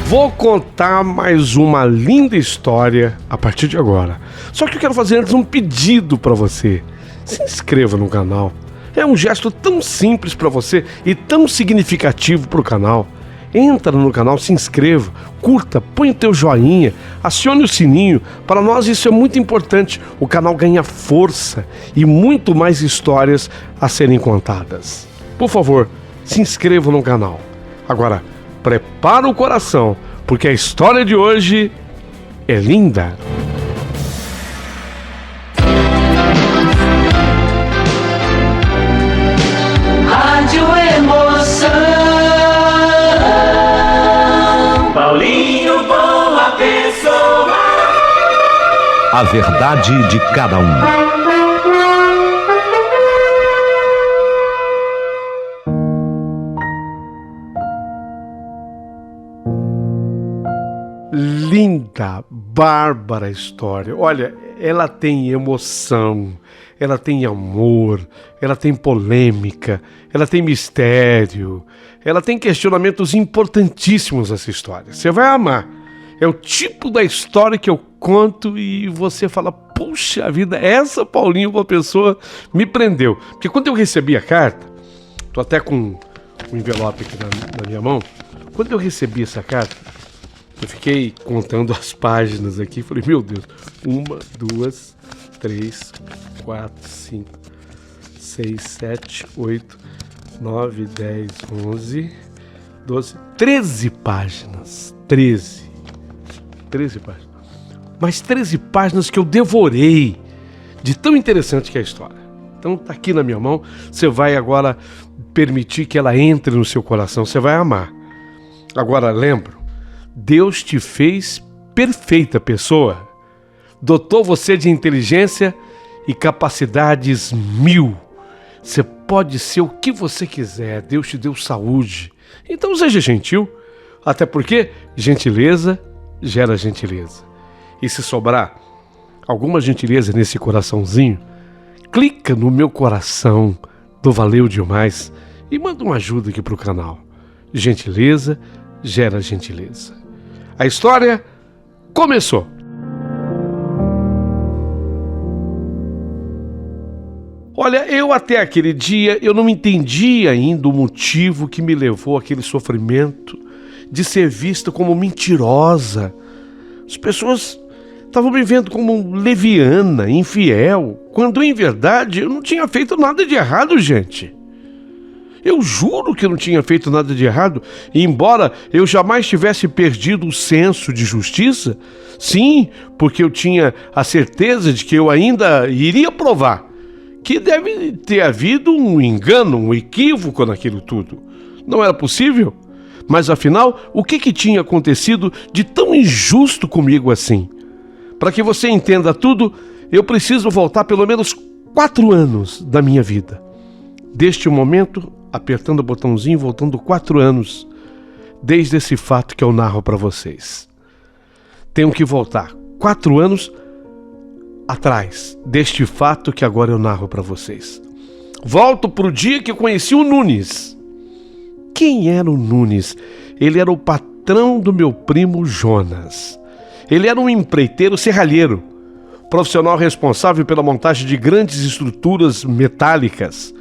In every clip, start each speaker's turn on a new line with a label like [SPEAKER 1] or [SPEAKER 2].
[SPEAKER 1] Vou contar mais uma linda história a partir de agora. Só que eu quero fazer antes um pedido para você. Se inscreva no canal. É um gesto tão simples para você e tão significativo para o canal. Entra no canal, se inscreva, curta, põe o teu joinha, acione o sininho. Para nós isso é muito importante. O canal ganha força e muito mais histórias a serem contadas. Por favor, se inscreva no canal. Agora, prepara o coração, porque a história de hoje é linda.
[SPEAKER 2] Rádio Emoção. Paulinho, boa pessoa.
[SPEAKER 3] A verdade de cada um.
[SPEAKER 1] Linda, bárbara história. Olha, ela tem emoção, ela tem amor, ela tem polêmica, ela tem mistério, ela tem questionamentos importantíssimos essa história. Você vai amar. É o tipo da história que eu conto e você fala, puxa vida, essa, Paulinho, uma pessoa me prendeu. Porque quando eu recebi a carta, tô até com um envelope aqui na minha mão, quando eu recebi essa carta, eu fiquei contando as páginas aqui, falei, meu Deus, 1, 2, 3, 4, 5, 6, 7, 8, 9, 10, 11, 12, 13 páginas, 13 páginas, mas 13 páginas que eu devorei, de tão interessante que é a história. Então tá aqui na minha mão, você vai agora permitir que ela entre no seu coração, você vai amar. Agora lembra, Deus te fez perfeita pessoa, dotou você de inteligência e capacidades 1000. Você pode ser o que você quiser, Deus te deu saúde. Então seja gentil, até porque gentileza gera gentileza. E se sobrar alguma gentileza nesse coraçãozinho, clica no meu coração do Valeu Demais e manda uma ajuda aqui pro canal. Gentileza gera gentileza. A história começou. Olha, eu até aquele dia, eu não entendi ainda o motivo que me levou àquele sofrimento de ser vista como mentirosa. As pessoas estavam me vendo como leviana, infiel, quando em verdade eu não tinha feito nada de errado, gente. Eu juro que eu não tinha feito nada de errado, e embora eu jamais tivesse perdido o senso de justiça, sim, porque eu tinha a certeza de que eu ainda iria provar que deve ter havido um engano, um equívoco naquilo tudo. Não era possível? Mas afinal, o que tinha acontecido de tão injusto comigo assim? Para que você entenda tudo, eu preciso voltar pelo menos 4 anos da minha vida. Deste momento, apertando o botãozinho, voltando 4 anos, desde esse fato que eu narro para vocês. Tenho que voltar 4 anos atrás, deste fato que agora eu narro para vocês. Volto para o dia que eu conheci o Nunes. Quem era o Nunes? Ele era o patrão do meu primo Jonas. Ele era um empreiteiro serralheiro, profissional responsável pela montagem de grandes estruturas metálicas.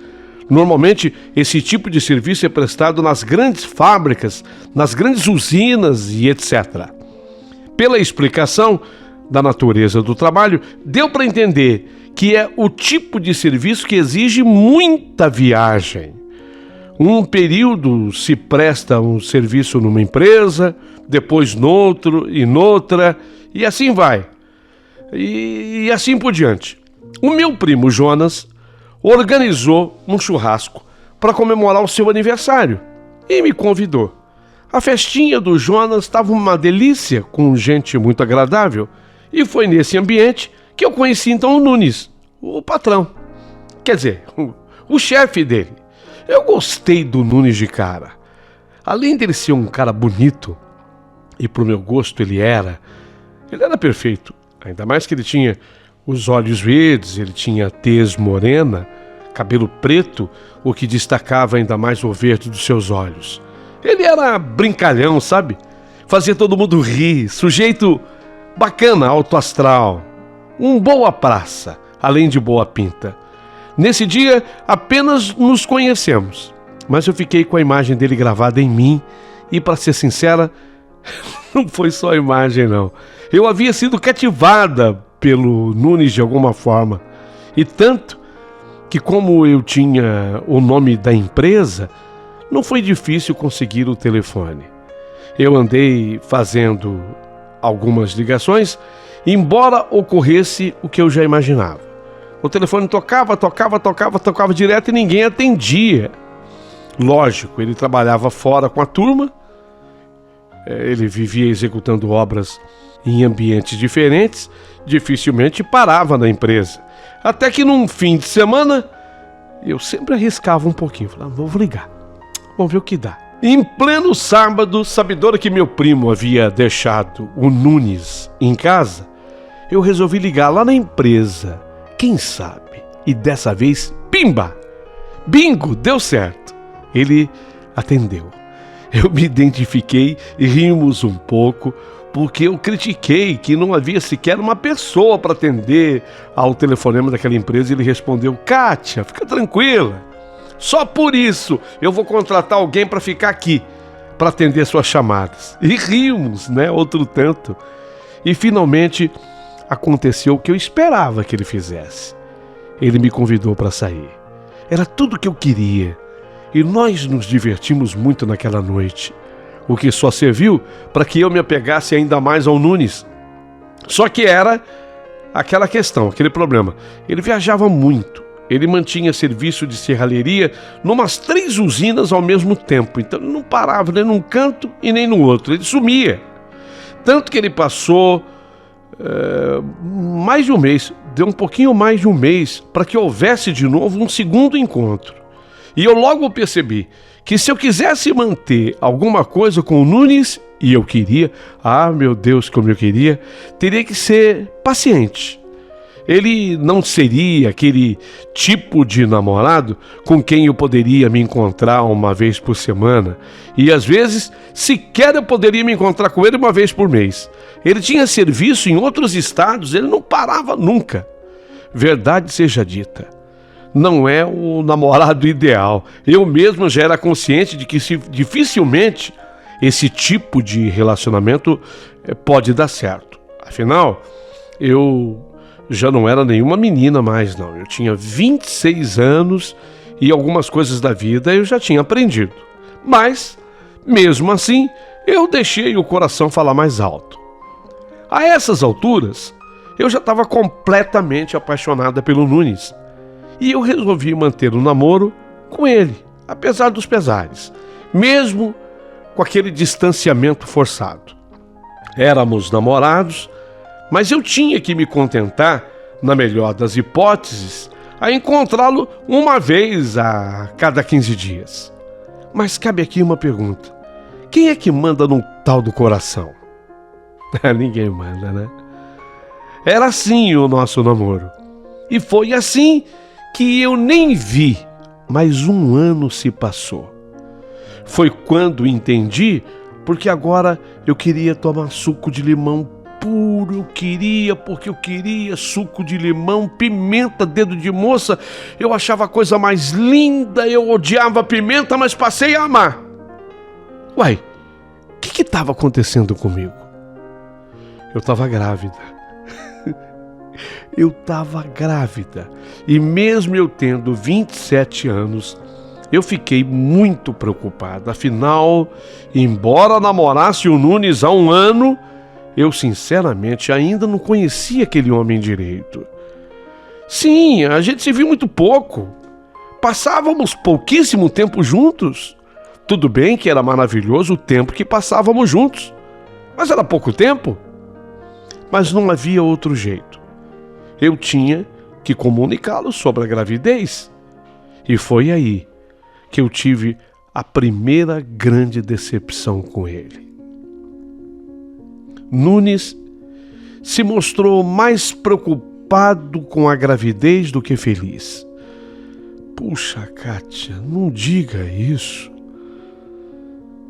[SPEAKER 1] Normalmente, esse tipo de serviço é prestado nas grandes fábricas, nas grandes usinas e etc. Pela explicação da natureza do trabalho, deu para entender que é o tipo de serviço que exige muita viagem. Um período se presta um serviço numa empresa, depois noutro e noutra, e assim vai. E assim por diante. O meu primo Jonas organizou um churrasco para comemorar o seu aniversário e me convidou. A festinha do Jonas estava uma delícia, com gente muito agradável, e foi nesse ambiente que eu conheci então o Nunes, o patrão. Quer dizer, o chefe dele. Eu gostei do Nunes de cara. Além dele ser um cara bonito, e pro meu gosto ele era perfeito. Ainda mais que ele tinha os olhos verdes, ele tinha tez morena, cabelo preto, o que destacava ainda mais o verde dos seus olhos. Ele era brincalhão, sabe? fazia todo mundo rir, sujeito bacana, alto astral, um boa praça, além de boa pinta. Nesse dia, apenas nos conhecemos, mas eu fiquei com a imagem dele gravada em mim e, para ser sincera, não foi só a imagem, não. Eu havia sido cativada pelo Nunes de alguma forma, e tanto que, como eu tinha o nome da empresa, não foi difícil conseguir o telefone. Eu andei fazendo algumas ligações, embora ocorresse o que eu já imaginava. O telefone tocava direto e ninguém atendia. Lógico, ele trabalhava fora com a turma, ele vivia executando obras em ambientes diferentes, dificilmente parava na empresa. Até que num fim de semana, eu sempre arriscava um pouquinho, falava, vou ligar, vamos ver o que dá. Em pleno sábado, sabedora que meu primo havia deixado o Nunes em casa, eu resolvi ligar lá na empresa, quem sabe? E dessa vez, pimba! Bingo! Deu certo! Ele atendeu. Eu me identifiquei e rimos um pouco, porque eu critiquei que não havia sequer uma pessoa para atender ao telefonema daquela empresa. Ele respondeu, Kátia, fica tranquila, só por isso eu vou contratar alguém para ficar aqui, para atender suas chamadas. E rimos, né? Outro tanto. E finalmente aconteceu o que eu esperava que ele fizesse. Ele me convidou para sair. Era tudo o que eu queria. E nós nos divertimos muito naquela noite, o que só serviu para que eu me apegasse ainda mais ao Nunes. Só que era aquela questão, aquele problema. Ele viajava muito. Ele mantinha serviço de serralheria numas 3 usinas ao mesmo tempo. Então ele não parava nem num canto e nem no outro. Ele sumia. Tanto que ele passou mais de um mês, deu um pouquinho mais de um mês, para que houvesse de novo um segundo encontro. E eu logo percebi que se eu quisesse manter alguma coisa com o Nunes, e eu queria, meu Deus, como eu queria, teria que ser paciente. Ele não seria aquele tipo de namorado com quem eu poderia me encontrar uma vez por semana. E às vezes, sequer eu poderia me encontrar com ele uma vez por mês. Ele tinha serviço em outros estados, ele não parava nunca. Verdade seja dita, não é o namorado ideal. Eu mesmo já era consciente de que dificilmente esse tipo de relacionamento pode dar certo. Afinal, eu já não era nenhuma menina mais, não. Eu tinha 26 anos e algumas coisas da vida eu já tinha aprendido. Mas, mesmo assim, eu deixei o coração falar mais alto. A essas alturas, eu já estava completamente apaixonada pelo Nunes. E eu resolvi manter o namoro com ele, apesar dos pesares, mesmo com aquele distanciamento forçado. Éramos namorados, mas eu tinha que me contentar, na melhor das hipóteses, a encontrá-lo uma vez a cada 15 dias. Mas cabe aqui uma pergunta. Quem é que manda no tal do coração? Ninguém manda, né? Era assim o nosso namoro. E foi assim que eu nem vi, mas um ano se passou. Foi quando entendi, porque agora eu queria tomar suco de limão puro, porque eu queria suco de limão, pimenta, dedo de moça, eu achava a coisa mais linda, eu odiava pimenta, mas passei a amar. Uai, o que estava acontecendo comigo? Eu estava grávida. Eu estava grávida. E mesmo eu tendo 27 anos, eu fiquei muito preocupado. Afinal, embora namorasse o Nunes há um ano, eu sinceramente ainda não conhecia aquele homem direito. Sim, a gente se viu muito pouco. Passávamos pouquíssimo tempo juntos. Tudo bem que era maravilhoso o tempo que passávamos juntos, mas era pouco tempo. Mas não havia outro jeito. Eu tinha que comunicá-lo sobre a gravidez. E foi aí que eu tive a primeira grande decepção com ele. Nunes se mostrou mais preocupado com a gravidez do que feliz. Puxa, Kátia, não diga isso.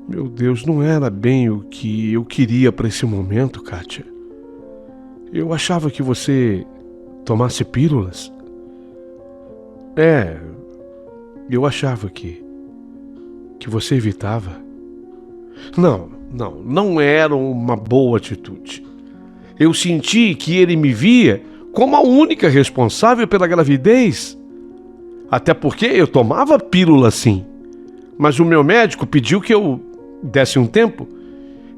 [SPEAKER 1] Meu Deus, não era bem o que eu queria para esse momento, Kátia. Eu achava que você tomasse pílulas. Eu achava que você evitava. Não era uma boa atitude. Eu senti que ele me via como a única responsável pela gravidez. Até porque eu tomava pílula sim. Mas o meu médico pediu que eu desse um tempo.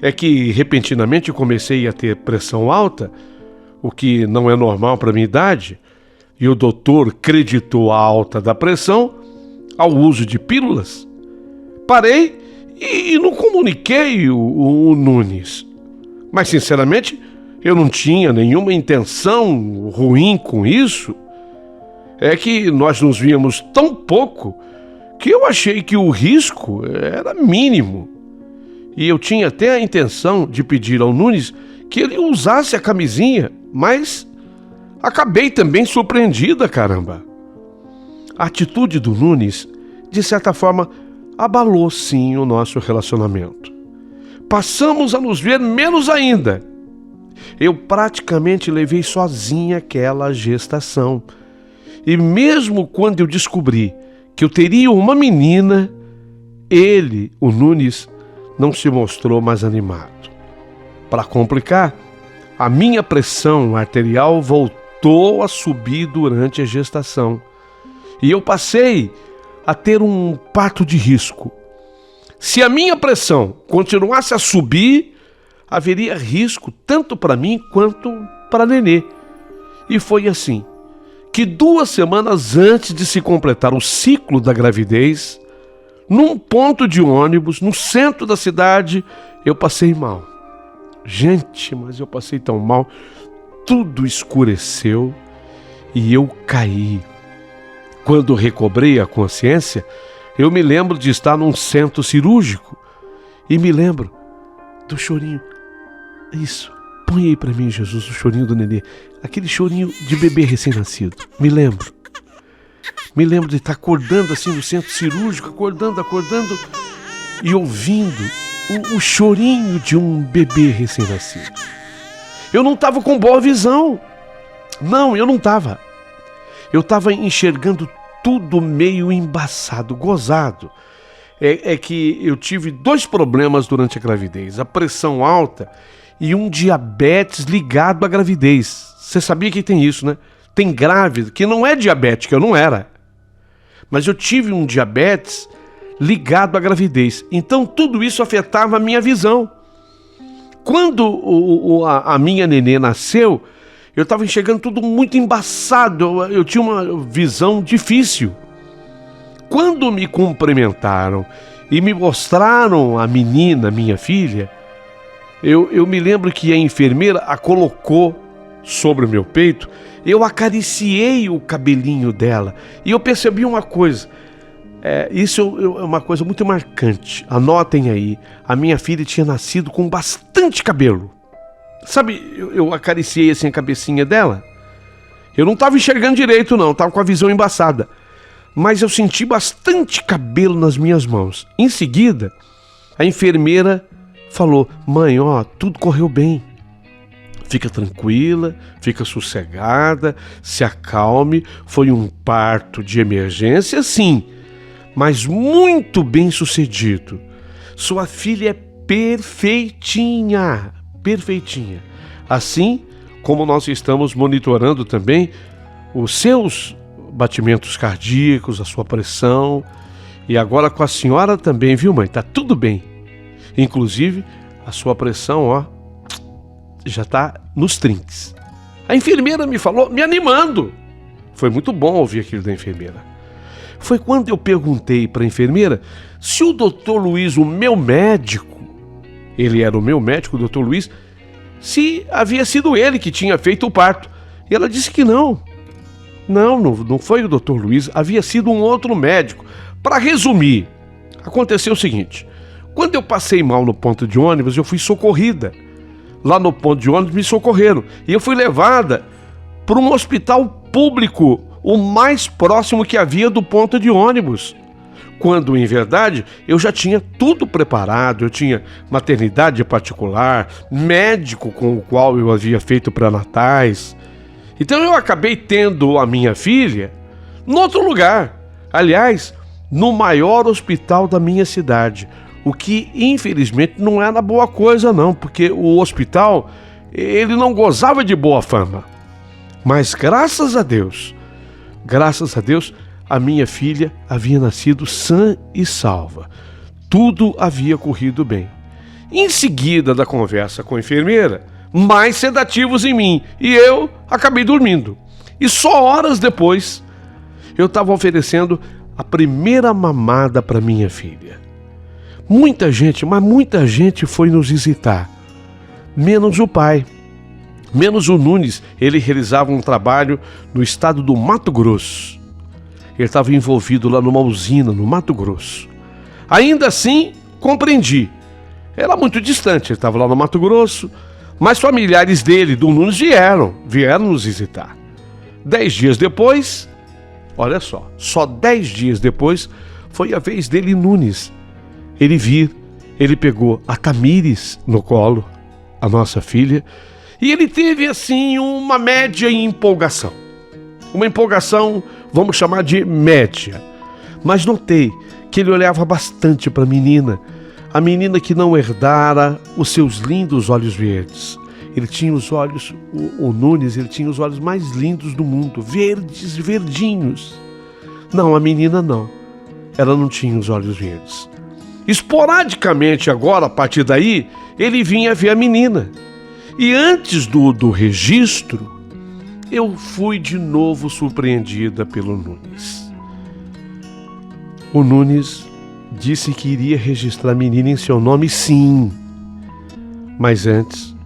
[SPEAKER 1] É que repentinamente eu comecei a ter pressão alta, o que não é normal para minha idade, e o doutor creditou a alta da pressão ao uso de pílulas. Parei e não comuniquei o Nunes. Mas, sinceramente, eu não tinha nenhuma intenção ruim com isso. É que nós nos víamos tão pouco que eu achei que o risco era mínimo. E eu tinha até a intenção de pedir ao Nunes que ele usasse a camisinha, mas acabei também surpreendida, caramba. A atitude do Nunes, de certa forma, abalou sim o nosso relacionamento. Passamos a nos ver menos ainda. Eu praticamente levei sozinha aquela gestação. E mesmo quando eu descobri que eu teria uma menina, ele, o Nunes, não se mostrou mais animado. Para complicar, a minha pressão arterial voltou a subir durante a gestação. E eu passei a ter um parto de risco. Se a minha pressão continuasse a subir, haveria risco tanto para mim quanto para a nenê. E foi assim que 2 semanas antes de se completar o ciclo da gravidez, num ponto de ônibus, no centro da cidade, eu passei mal. Gente, mas eu passei tão mal, tudo escureceu e eu caí. Quando recobrei a consciência, eu me lembro de estar num centro cirúrgico e me lembro do chorinho. Isso, põe aí pra mim, Jesus, o chorinho do nenê. Aquele chorinho de bebê recém-nascido. Me lembro de estar acordando assim no centro cirúrgico, acordando e ouvindo o chorinho de um bebê recém-nascido. Eu não estava com boa visão. Não, eu não estava. Eu estava enxergando tudo meio embaçado, gozado. É que eu tive 2 problemas durante a gravidez. A pressão alta e um diabetes ligado à gravidez. Você sabia que tem isso, né? Tem grávida que não é diabética, eu não era. Mas eu tive um diabetes ligado à gravidez. Então tudo isso afetava a minha visão. Quando a minha nenê nasceu, eu estava enxergando tudo muito embaçado, eu tinha uma visão difícil. Quando me cumprimentaram e me mostraram a menina, minha filha, eu me lembro que a enfermeira a colocou sobre o meu peito, eu acariciei o cabelinho dela e eu percebi uma coisa. Isso é uma coisa muito marcante. Anotem aí, a minha filha tinha nascido com bastante cabelo. Sabe, eu acariciei assim a cabecinha dela. Eu não estava enxergando direito não, estava com a visão embaçada. Mas eu senti bastante cabelo nas minhas mãos. Em seguida, a enfermeira falou: mãe, ó, tudo correu bem. Fica tranquila, fica sossegada, se acalme. Foi um parto de emergência, sim, mas muito bem sucedido. Sua filha é perfeitinha, perfeitinha. Assim como nós estamos monitorando também os seus batimentos cardíacos, a sua pressão. E agora com a senhora também, viu, mãe? Tá tudo bem. Inclusive, a sua pressão, ó, já tá nos trinques. A enfermeira me falou, me animando. Foi muito bom ouvir aquilo da enfermeira. Foi quando eu perguntei para a enfermeira se o Dr. Luiz, o meu médico, ele era o meu médico, o Dr. Luiz, se havia sido ele que tinha feito o parto. E ela disse que não. Não foi o Dr. Luiz, havia sido um outro médico. Para resumir, aconteceu o seguinte: quando eu passei mal no ponto de ônibus, eu fui socorrida. Lá no ponto de ônibus me socorreram e eu fui levada para um hospital público, o mais próximo que havia do ponto de ônibus. quando, em verdade, eu já tinha tudo preparado. Eu tinha maternidade particular, médico com o qual eu havia feito pré-natais. Então eu acabei tendo a minha filha em outro lugar. Aliás, no maior hospital da minha cidade. O que, infelizmente, não era boa coisa, não, porque o hospital, ele não gozava de boa fama. Mas graças a Deus, a minha filha havia nascido sã e salva. Tudo havia corrido bem. Em seguida da conversa com a enfermeira, mais sedativos em mim, e eu acabei dormindo. E só horas depois, eu estava oferecendo a primeira mamada para minha filha. Muita gente foi nos visitar, menos o pai. Menos o Nunes. Ele realizava um trabalho no estado do Mato Grosso. Ele estava envolvido lá numa usina no Mato Grosso. Ainda assim, compreendi. Era muito distante, ele estava lá no Mato Grosso, mas familiares dele, do Nunes, vieram nos visitar. 10 dias depois, olha só 10 dias depois, foi a vez dele, Nunes. Ele pegou a Tamires no colo, a nossa filha, e ele teve, assim, uma média empolgação. Uma empolgação, vamos chamar de média. Mas notei que ele olhava bastante para a menina que não herdara os seus lindos olhos verdes. Ele tinha os olhos, o Nunes, ele tinha os olhos mais lindos do mundo, verdes, verdinhos. Não, a menina não. Ela não tinha os olhos verdes. Esporadicamente agora, a partir daí, ele vinha ver a menina. E antes do registro, eu fui de novo surpreendida pelo Nunes. O Nunes disse que iria registrar a menina em seu nome, sim. Mas antes,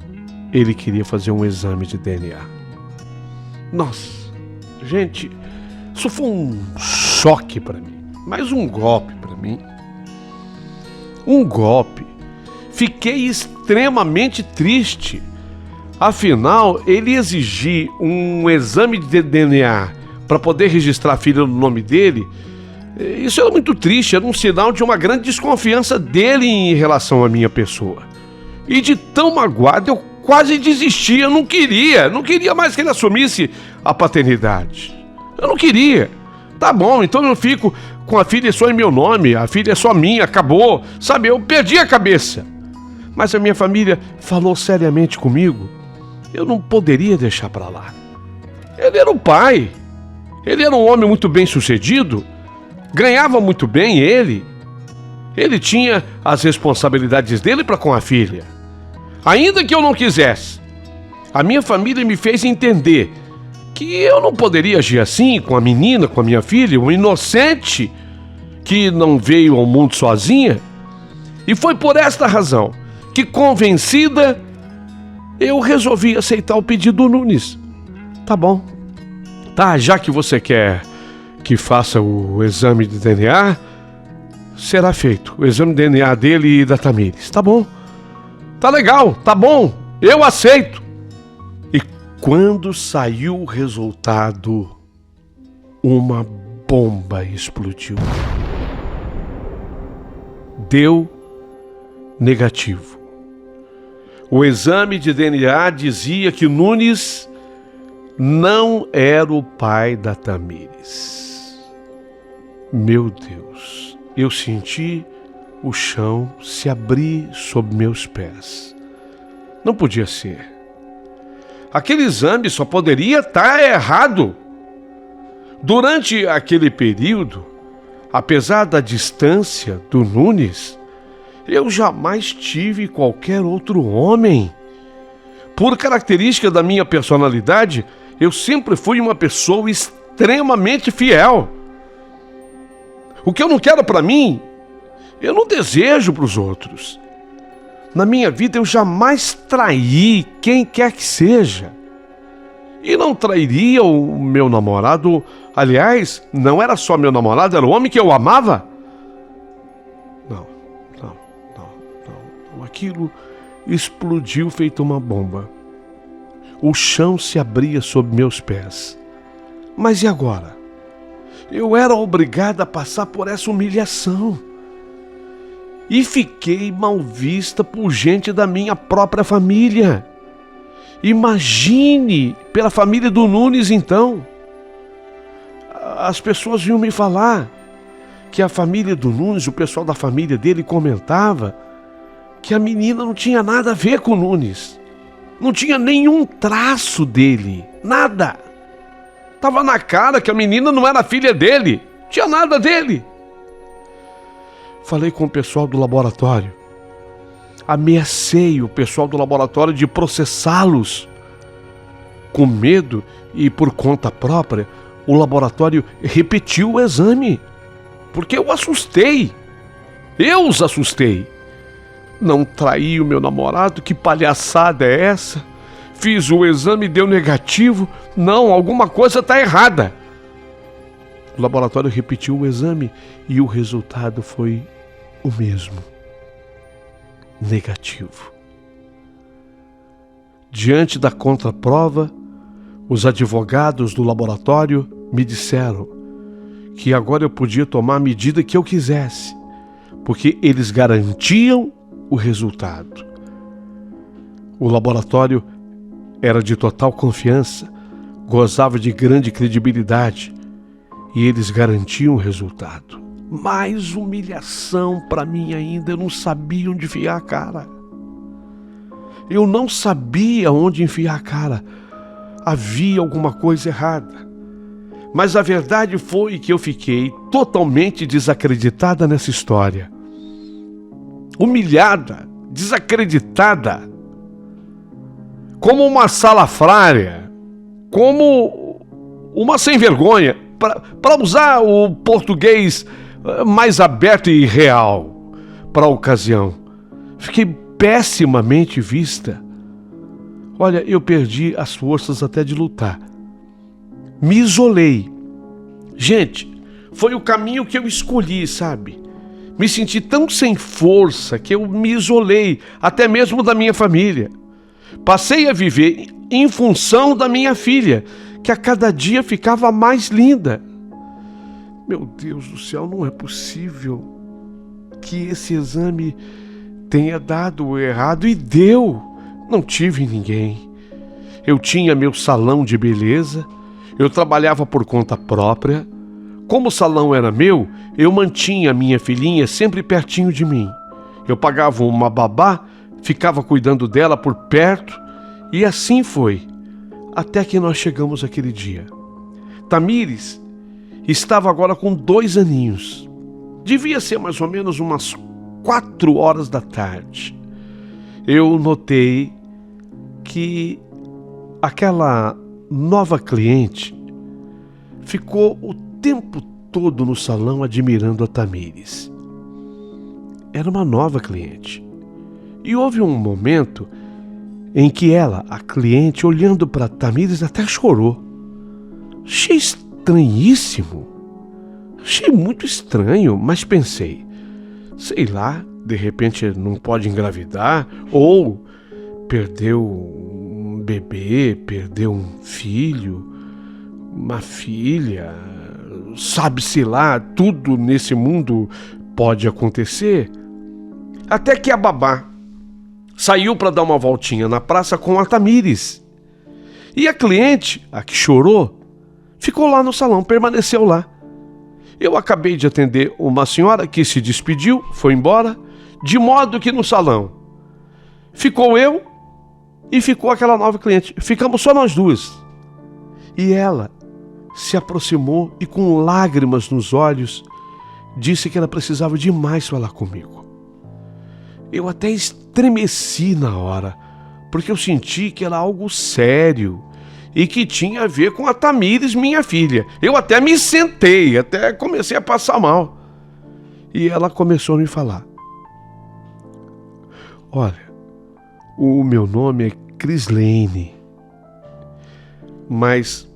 [SPEAKER 1] ele queria fazer um exame de DNA. Nossa, gente, isso foi um choque para mim. Mais um golpe para mim. Um golpe. Fiquei extremamente triste. Afinal, ele exigir um exame de DNA para poder registrar a filha no nome dele, isso era muito triste, era um sinal de uma grande desconfiança dele em relação à minha pessoa. E de tão magoado, eu quase desisti, eu não queria mais que ele assumisse a paternidade. Eu não queria. Tá bom, então eu fico com a filha só em meu nome, a filha é só minha, acabou. Sabe, eu perdi a cabeça. Mas a minha família falou seriamente comigo. Eu não poderia deixar para lá. Ele era o pai. Ele era um homem muito bem sucedido. Ganhava muito bem ele. Ele tinha as responsabilidades dele para com a filha. Ainda que eu não quisesse, a minha família me fez entender que eu não poderia agir assim com a menina, com a minha filha, um inocente que não veio ao mundo sozinha. E foi por esta razão que, convencida, eu resolvi aceitar o pedido do Nunes. Tá bom. Tá, já que você quer que faça o exame de DNA, será feito. O exame de DNA dele e da Tamires. Tá bom. Tá legal, tá bom. Eu aceito. E quando saiu o resultado, uma bomba explodiu. Deu negativo. O exame de DNA dizia que Nunes não era o pai da Tamires. Meu Deus, eu senti o chão se abrir sob meus pés. Não podia ser. Aquele exame só poderia estar errado. Durante aquele período, apesar da distância do Nunes, eu jamais tive qualquer outro homem. Por característica da minha personalidade, eu sempre fui uma pessoa extremamente fiel. O que eu não quero para mim, eu não desejo para os outros. Na minha vida eu jamais traí quem quer que seja. E não trairia o meu namorado. Aliás, não era só meu namorado, era o homem que eu amava. Não. Aquilo explodiu feito uma bomba. O chão se abria sob meus pés. Mas e agora? Eu era obrigada a passar por essa humilhação. E fiquei mal vista por gente da minha própria família. Imagine pela família do Nunes, então. As pessoas vinham me falar que a família do Nunes, o pessoal da família dele comentava que a menina não tinha nada a ver com o Nunes. Não tinha nenhum traço dele, nada. Tava na cara que a menina não era filha dele, tinha nada dele. Falei com o pessoal do laboratório. Ameacei o pessoal do laboratório de processá-los. Com medo e por conta própria, o laboratório repetiu o exame. Porque eu assustei. Eu os assustei. Não traí o meu namorado, que palhaçada é essa? Fiz o exame e deu negativo. Não, alguma coisa está errada. O laboratório repetiu o exame e o resultado foi o mesmo. Negativo. Diante da contraprova, os advogados do laboratório me disseram que agora eu podia tomar a medida que eu quisesse, porque eles garantiam o resultado. O laboratório era de total confiança, gozava de grande credibilidade e eles garantiam o resultado. Mais humilhação para mim ainda, eu não sabia onde enfiar a cara. Eu não sabia onde enfiar a cara. Havia alguma coisa errada. Mas a verdade foi que eu fiquei totalmente desacreditada nessa história. Humilhada, desacreditada. Como uma salafrária, como uma sem vergonha, para usar o português mais aberto e real para a ocasião. Fiquei pessimamente vista. Olha, eu perdi as forças até de lutar. Me isolei. Gente, foi o caminho que eu escolhi, sabe? Me senti tão sem força que eu me isolei, até mesmo da minha família. Passei a viver em função da minha filha, que a cada dia ficava mais linda. Meu Deus do céu, não é possível que esse exame tenha dado errado, e deu. Não tive ninguém. Eu tinha meu salão de beleza, eu trabalhava por conta própria. Como o salão era meu, eu mantinha a minha filhinha sempre pertinho de mim. Eu pagava uma babá, ficava cuidando dela por perto, e assim foi, até que nós chegamos aquele dia. Tamires estava agora com 2 aninhos. Devia ser mais ou menos umas 4 horas da tarde. Eu notei que aquela nova cliente ficou o tempo todo no salão admirando a Tamires. Era uma nova cliente. E houve um momento em que ela, a cliente, olhando para Tamires, até chorou. Achei estranhíssimo. Achei muito estranho, mas pensei, sei lá, de repente não pode engravidar, ou perdeu um bebê, perdeu um filho, uma filha, sabe-se lá, tudo nesse mundo pode acontecer. Até que a babá saiu para dar uma voltinha na praça com a Tamires. E a cliente, a que chorou, ficou lá no salão, permaneceu lá. Eu acabei de atender uma senhora que se despediu, foi embora, de modo que no salão ficou eu e ficou aquela nova cliente. Ficamos só nós duas. E ela se aproximou e, com lágrimas nos olhos, disse que ela precisava demais falar comigo. Eu até estremeci na hora, porque eu senti que era algo sério e que tinha a ver com a Tamires, minha filha. Eu até me sentei, até comecei a passar mal. E ela começou a me falar. Olha, o meu nome é Crislene, mas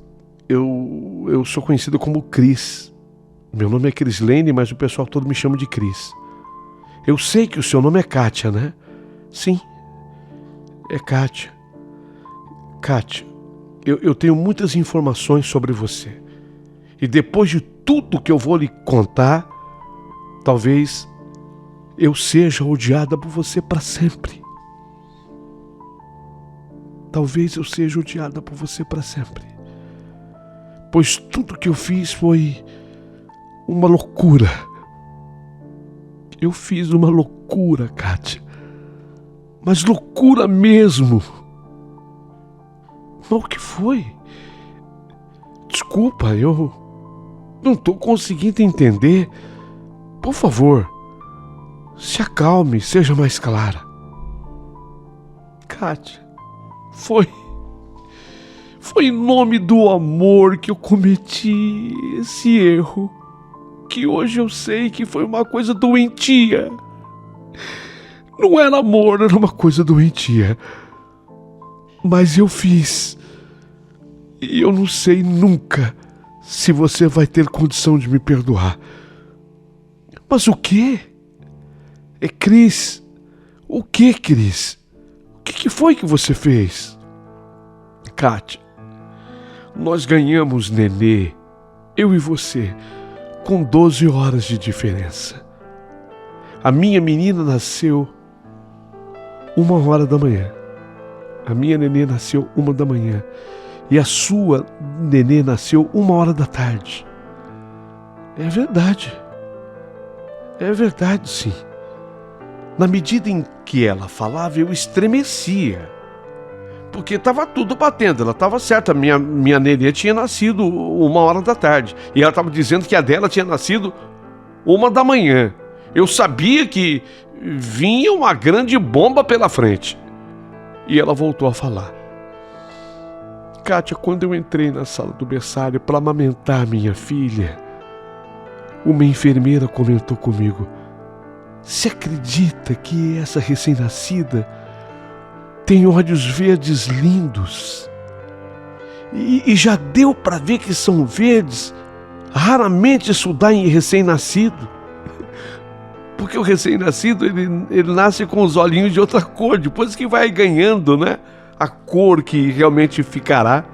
[SPEAKER 1] eu sou conhecido como Cris. Meu nome é Crislene, mas o pessoal todo me chama de Cris. Eu sei que o seu nome é Kátia, né? Sim, é Kátia. Kátia, eu tenho muitas informações sobre você. E depois de tudo que eu vou lhe contar, talvez eu seja odiada por você para sempre. Talvez eu seja odiada por você para sempre. Pois tudo que eu fiz foi uma loucura. Eu fiz uma loucura, Kátia. Mas loucura mesmo. Mas o que foi? Desculpa, eu não estou conseguindo entender. Por favor, se acalme, seja mais clara. Kátia, foi em nome do amor que eu cometi esse erro, que hoje eu sei que foi uma coisa doentia. Não era amor, era uma coisa doentia. Mas eu fiz. E eu não sei nunca se você vai ter condição de me perdoar. Mas o quê? Cris, o que, Cris? O que foi que você fez? Kátia, nós ganhamos nenê, eu e você, com 12 horas de diferença. A minha menina nasceu 1h da manhã. A minha nenê nasceu 1 da manhã. E a sua nenê nasceu 1h da tarde. É verdade. É verdade, sim. Na medida em que ela falava, eu estremecia. Porque estava tudo batendo, ela estava certa. Minha nenê tinha nascido 1h da tarde. E ela estava dizendo que a dela tinha nascido 1 da manhã. Eu sabia que vinha uma grande bomba pela frente. E ela voltou a falar. Kátia, quando eu entrei na sala do berçário para amamentar minha filha, uma enfermeira comentou comigo: você acredita que essa recém-nascida tem olhos verdes lindos? E já deu para ver que são verdes. Raramente isso dá em recém-nascido. Porque o recém-nascido, ele nasce com os olhinhos de outra cor, depois que vai ganhando, né, a cor que realmente ficará.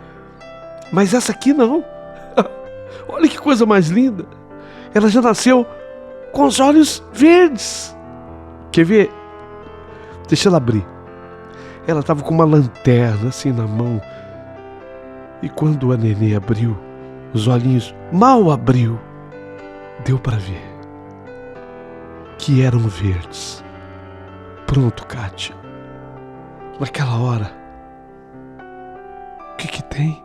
[SPEAKER 1] Mas essa aqui não. Olha que coisa mais linda. Ela já nasceu com os olhos verdes. Quer ver? Deixa ela abrir. Ela estava com uma lanterna assim na mão. E quando a nenê abriu, os olhinhos mal abriu, deu para ver que eram verdes. Pronto, Kátia. Naquela hora, o que tem?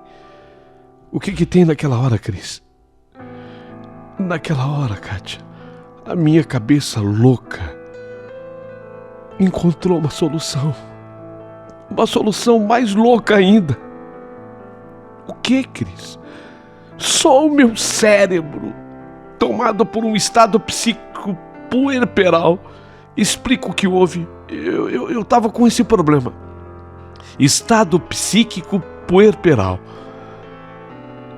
[SPEAKER 1] O que tem naquela hora, Cris? Naquela hora, Kátia, a minha cabeça louca encontrou uma solução. Uma solução mais louca ainda. O que, Cris? Só o meu cérebro, tomado por um estado psíquico puerperal, explica o que houve. Eu estava com esse problema. Estado psíquico puerperal.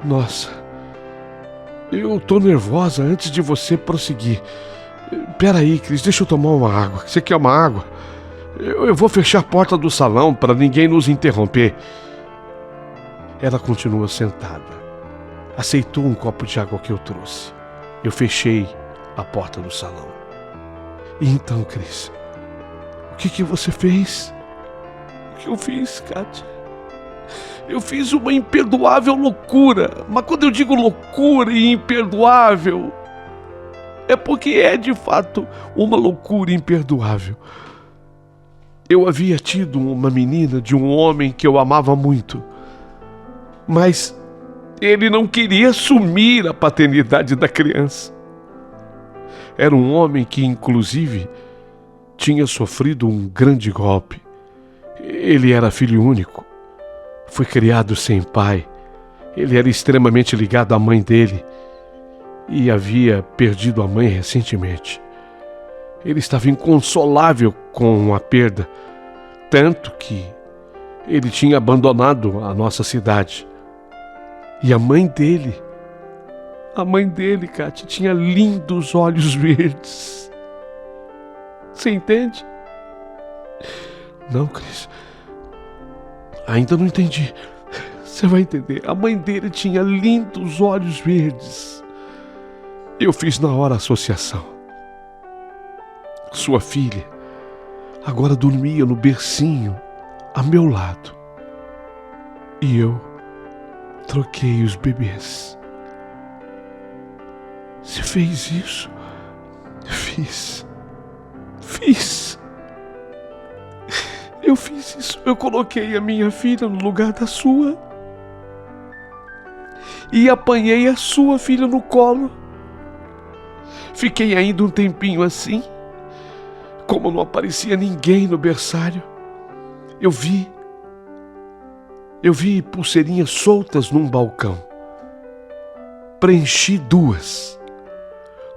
[SPEAKER 1] Nossa, eu tô nervosa antes de você prosseguir. Peraí, Cris, deixa eu tomar uma água. Você quer uma água? Eu vou fechar a porta do salão para ninguém nos interromper. Ela continua sentada. Aceitou um copo de água que eu trouxe. Eu fechei a porta do salão. E então, Cris, o que você fez? O que eu fiz, Kátia? Eu fiz uma imperdoável loucura. Mas quando eu digo loucura e imperdoável, é porque é de fato uma loucura imperdoável. Eu havia tido uma menina de um homem que eu amava muito, mas ele não queria assumir a paternidade da criança. Era um homem que, inclusive, tinha sofrido um grande golpe. Ele era filho único. Foi criado sem pai. Ele era extremamente ligado à mãe dele e havia perdido a mãe recentemente. Ele estava inconsolável com a perda, tanto que ele tinha abandonado a nossa cidade. E a mãe dele, Kátia, tinha lindos olhos verdes. Você entende? Não, Cris. Ainda não entendi. Você vai entender. A mãe dele tinha lindos olhos verdes. Eu fiz na hora a associação. Sua filha agora dormia no bercinho a meu lado. E eu troquei os bebês. Você fez isso? Fiz. Eu fiz isso. Eu coloquei a minha filha no lugar da sua. E apanhei a sua filha no colo. Fiquei ainda um tempinho assim. Como não aparecia ninguém no berçário, eu vi pulseirinhas soltas num balcão. Preenchi 2.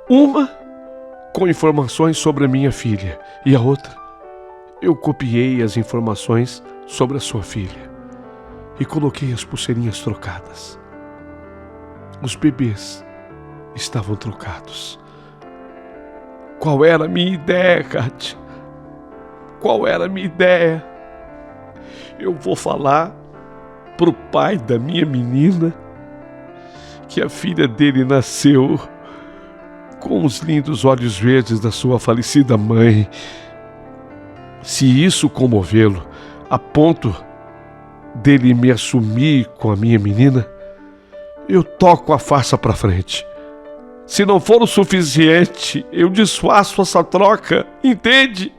[SPEAKER 1] Uma com informações sobre a minha filha e a outra eu copiei as informações sobre a sua filha e coloquei as pulseirinhas trocadas. Os bebês estavam trocados. Qual era a minha ideia, Kátia? Qual era a minha ideia? Eu vou falar pro pai da minha menina que a filha dele nasceu com os lindos olhos verdes da sua falecida mãe. Se isso comovê-lo a ponto dele me assumir com a minha menina, eu toco a farsa pra frente. Se não for o suficiente, eu desfaço essa troca, entende?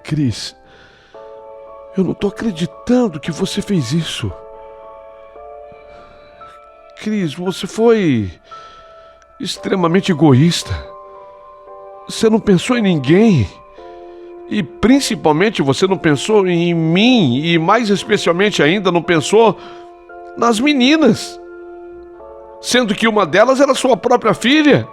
[SPEAKER 1] Cris, eu não tô acreditando que você fez isso. Cris, você foi extremamente egoísta. Você não pensou em ninguém. E principalmente você não pensou em mim. E mais especialmente ainda não pensou nas meninas. Sendo que uma delas era sua própria filha.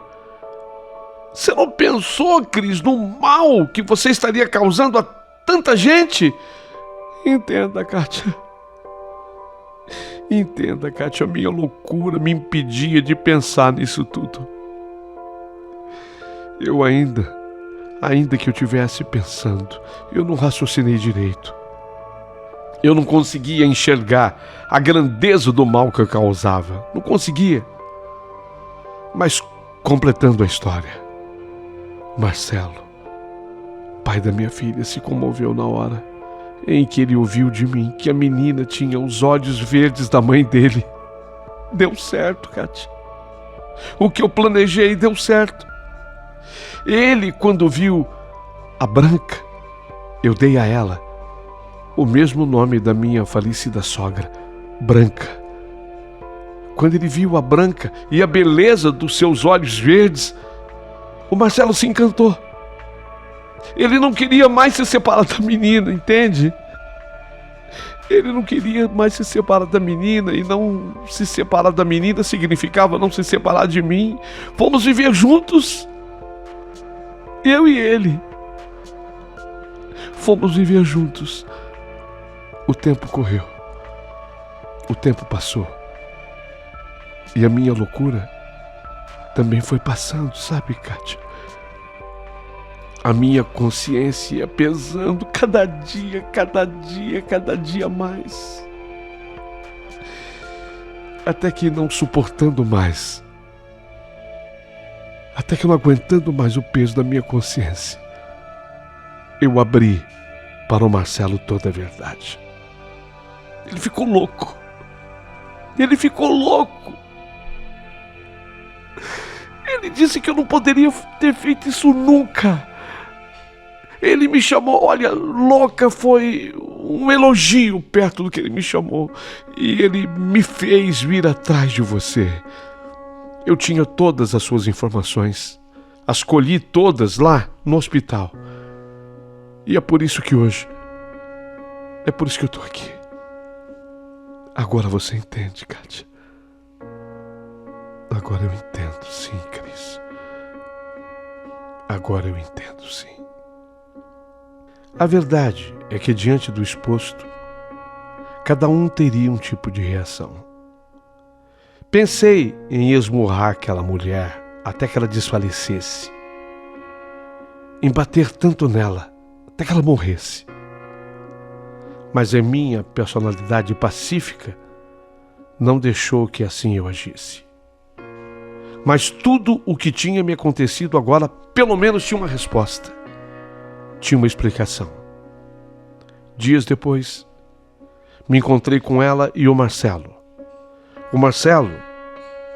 [SPEAKER 1] Você não pensou, Cris, no mal que você estaria causando a tanta gente? Entenda, Kátia. Entenda, Kátia, a minha loucura me impedia de pensar nisso tudo. Eu ainda que eu tivesse pensando, eu não raciocinei direito. Eu não conseguia enxergar a grandeza do mal que eu causava. Não conseguia. Mas, completando a história, Marcelo, pai da minha filha, se comoveu na hora em que ele ouviu de mim que a menina tinha os olhos verdes da mãe dele. Deu certo, Kátia. O que eu planejei deu certo. Ele, quando viu a Branca, eu dei a ela o mesmo nome da minha falecida sogra, Branca. Quando ele viu a Branca e a beleza dos seus olhos verdes, o Marcelo se encantou. Ele não queria mais se separar da menina, entende? Ele não queria mais se separar da menina, e não se separar da menina significava não se separar de mim. Fomos viver juntos, eu e ele. Fomos viver juntos. O tempo correu. O tempo passou. E a minha loucura também foi passando, sabe, Kátia? A minha consciência ia pesando cada dia mais. Até que não suportando mais, até que não aguentando mais o peso da minha consciência, eu abri para o Marcelo toda a verdade. Ele ficou louco. Ele disse que eu não poderia ter feito isso nunca. Ele me chamou, olha, louca foi um elogio perto do que ele me chamou. E ele me fez vir atrás de você. Eu tinha todas as suas informações. As colhi todas lá no hospital. E é por isso que hoje, é por isso que eu tô aqui. Agora você entende, Kátia. Agora eu entendo, sim, Cris. Agora eu entendo, sim. A verdade é que, diante do exposto, cada um teria um tipo de reação. Pensei em esmurrar aquela mulher até que ela desfalecesse, em bater tanto nela até que ela morresse. Mas a minha personalidade pacífica não deixou que assim eu agisse. Mas tudo o que tinha me acontecido agora, pelo menos tinha uma resposta. Tinha uma explicação. Dias depois, me encontrei com ela e o Marcelo. O Marcelo,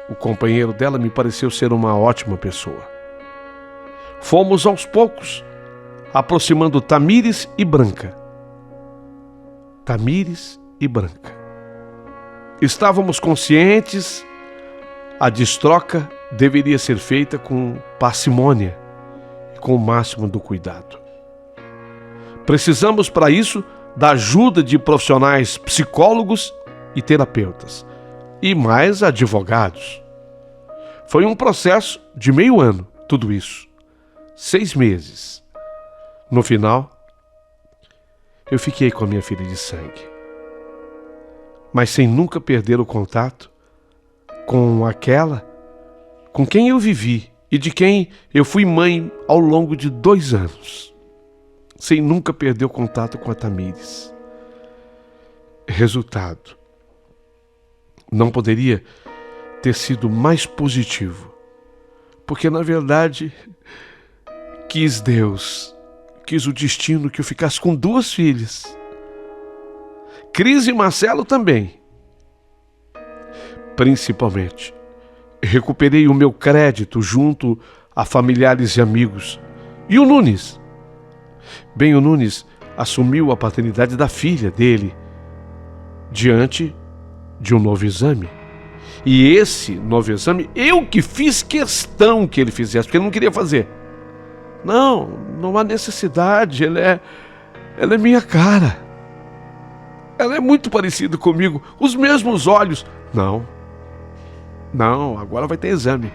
[SPEAKER 1] o companheiro dela, me pareceu ser uma ótima pessoa. Fomos aos poucos aproximando Tamires e Branca. Tamires e Branca. Estávamos conscientes, a destroca deveria ser feita com parcimônia e com o máximo do cuidado. Precisamos, para isso, da ajuda de profissionais psicólogos e terapeutas, e mais advogados. Foi um processo de meio ano, tudo isso. 6 meses. No final, eu fiquei com a minha filha de sangue, mas sem nunca perder o contato com aquela com quem eu vivi e de quem eu fui mãe ao longo de 2 anos, sem nunca perder o contato com a Tamires. Resultado: não poderia ter sido mais positivo, porque na verdade quis Deus, quis o destino que eu ficasse com 2 filhas. Cris e Marcelo também. Principalmente, recuperei o meu crédito junto a familiares e amigos. E o Nunes? Bem, o Nunes assumiu a paternidade da filha dele diante de um novo exame. E esse novo exame, eu que fiz questão que ele fizesse, porque ele não queria fazer. Não há necessidade, ela é minha cara. Ela é muito parecida comigo, os mesmos olhos. Não, agora vai ter exame.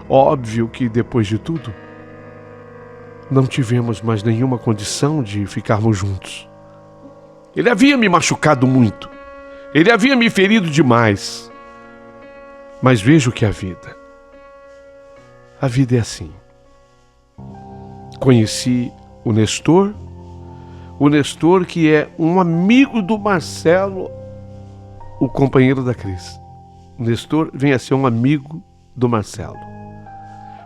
[SPEAKER 1] Óbvio que depois de tudo, não tivemos mais nenhuma condição de ficarmos juntos. Ele havia me machucado muito. Ele havia me ferido demais. Mas vejo que a vida é assim. Conheci o Nestor que é um amigo do Marcelo, o companheiro da Cris. O Nestor vem a ser um amigo do Marcelo.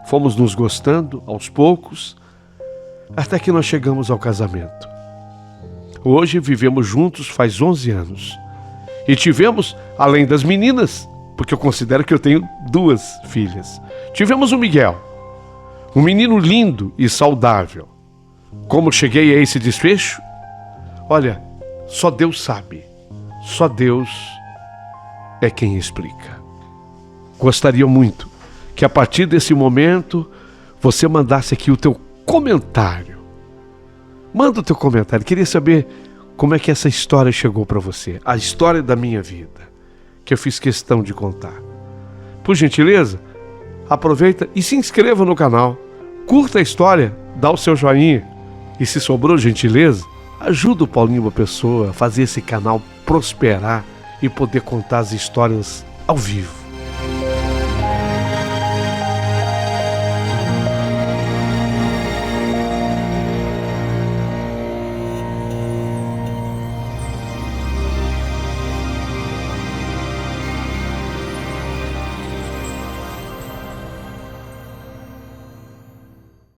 [SPEAKER 1] Fomos nos gostando aos poucos, até que nós chegamos ao casamento. Hoje vivemos juntos faz 11 anos. E tivemos, além das meninas, porque eu considero que eu tenho 2 filhas, tivemos o Miguel, um menino lindo e saudável. Como cheguei a esse desfecho? Olha, só Deus sabe. Só Deus é quem explica. Gostaria muito que a partir desse momento você mandasse aqui o teu comentário. Manda o teu comentário. Queria saber como é que essa história chegou para você. A história da minha vida, que eu fiz questão de contar. Por gentileza, aproveita e se inscreva no canal. Curta a história, dá o seu joinha. E se sobrou gentileza, ajuda o Paulinho Boa Pessoa a fazer esse canal prosperar e poder contar as histórias ao vivo.